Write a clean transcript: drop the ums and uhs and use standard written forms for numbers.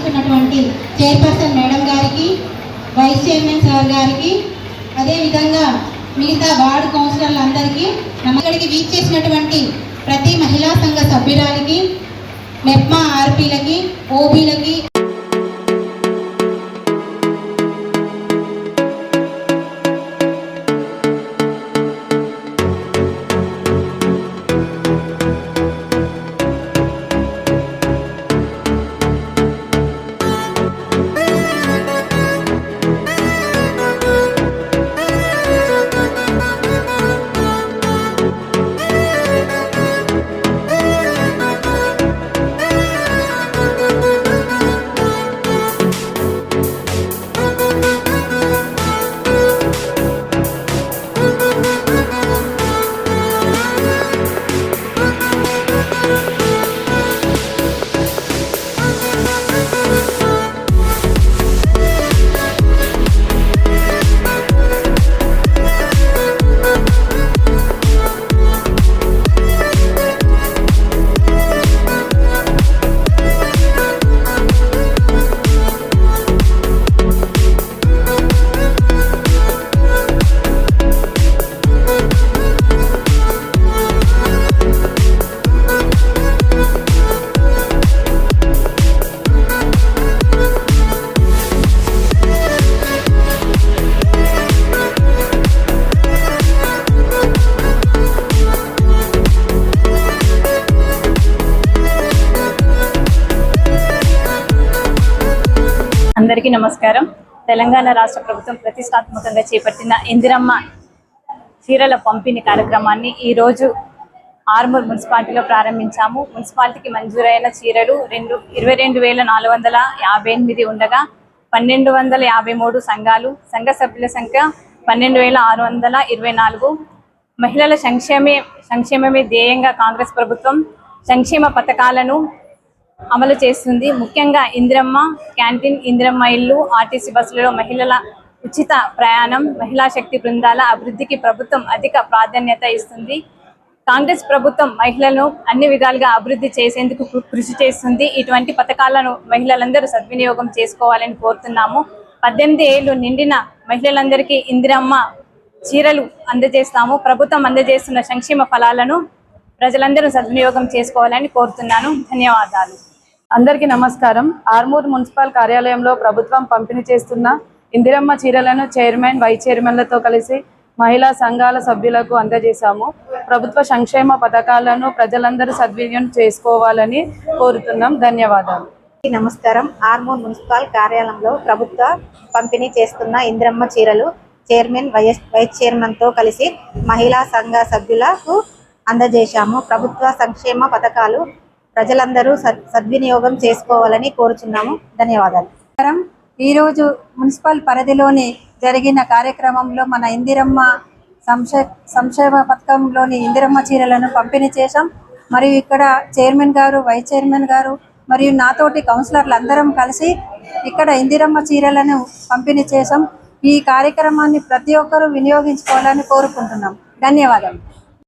చేస్తున్నటువంటి chairperson madam గారికి, vice chairman sir గారికి, అదేవిధంగా మిగతా వార్డు కౌన్సిలర్లందరికీ, ఇక్కడికి వీచ్ చేసినటువంటి ప్రతి మహిళా సంఘ సభ్యురాలకి, మెప్మా ఆర్పీలకి, ఓబీలకి, అందరికీ నమస్కారం. తెలంగాణ రాష్ట్ర ప్రభుత్వం ప్రతిష్టాత్మకంగా చేపట్టిన ఇందిరమ్మ చీరల పంపిణీ కార్యక్రమాన్ని ఈరోజు ఆర్మూర్ మున్సిపాలిటీలో ప్రారంభించాము. మున్సిపాలిటీకి మంజూరైన చీరలు 22,458 ఉండగా 1,253 సంఘాలు, సంఘ సభ్యుల సంఖ్య 12,624. మహిళల సంక్షేమమే ధ్యేయంగా కాంగ్రెస్ ప్రభుత్వం సంక్షేమ పథకాలను అమలు చేస్తుంది. ముఖ్యంగా ఇందిరమ్మ క్యాంటీన్, ఇందిరమ్మ ఇల్లు, ఆర్టీసీ బస్సులలో మహిళల ఉచిత ప్రయాణం, మహిళా శక్తి బృందాల అభివృద్ధికి ప్రభుత్వం అధిక ప్రాధాన్యత ఇస్తుంది. కాంగ్రెస్ ప్రభుత్వం మహిళలను అన్ని విధాలుగా అభివృద్ధి చేసేందుకు కృషి చేస్తుంది. ఇటువంటి పథకాలను మహిళలందరూ సద్వినియోగం చేసుకోవాలని కోరుతున్నాము. 18 ఏళ్లు నిండిన మహిళలందరికీ ఇందిరమ్మ చీరలు అందజేస్తాము. ప్రభుత్వం అందజేస్తున్న సంక్షేమ ఫలాలను ప్రజలందరూ సద్వినియోగం చేసుకోవాలని కోరుతున్నాను. ధన్యవాదాలు. అందరికీ నమస్కారం. ఆర్మూర్ మున్సిపల్ కార్యాలయంలో ప్రభుత్వం పంపిణీ చేస్తున్న ఇందిరమ్మ చీరలను చైర్మన్, వైస్ చైర్మన్లతో కలిసి మహిళా సంఘాల సభ్యులకు అందజేశాము. ప్రభుత్వ సంక్షేమ పథకాలను ప్రజలందరూ సద్వినియోగం చేసుకోవాలని కోరుతున్నాం. ధన్యవాదాలు. నమస్కారం. ఆర్మూర్ మున్సిపల్ కార్యాలయంలో ప్రభుత్వ పంపిణీ చేస్తున్న ఇందిరమ్మ చీరలు చైర్మన్, వైస్ చైర్మన్తో కలిసి మహిళా సంఘ సభ్యులకు అందజేశాము. ప్రభుత్వ సంక్షేమ పథకాలు ప్రజలందరూ సద్వినియోగం చేసుకోవాలని కోరుచున్నాము. ధన్యవాదాలు. ఈరోజు మున్సిపల్ పరిధిలోని జరిగిన కార్యక్రమంలో మన ఇందిరమ్మ సంక్షేమ పథకంలోని ఇందిరమ్మ చీరలను పంపిణీ చేశాం. మరియు ఇక్కడ చైర్మన్ గారు, వైస్ చైర్మన్ గారు మరియు నాతోటి కౌన్సిలర్లు అందరం కలిసి ఇక్కడ ఇందిరమ్మ చీరలను పంపిణీ చేశాం. ఈ కార్యక్రమాన్ని ప్రతి ఒక్కరూ వినియోగించుకోవాలని కోరుకుంటున్నాం. ధన్యవాదాలు.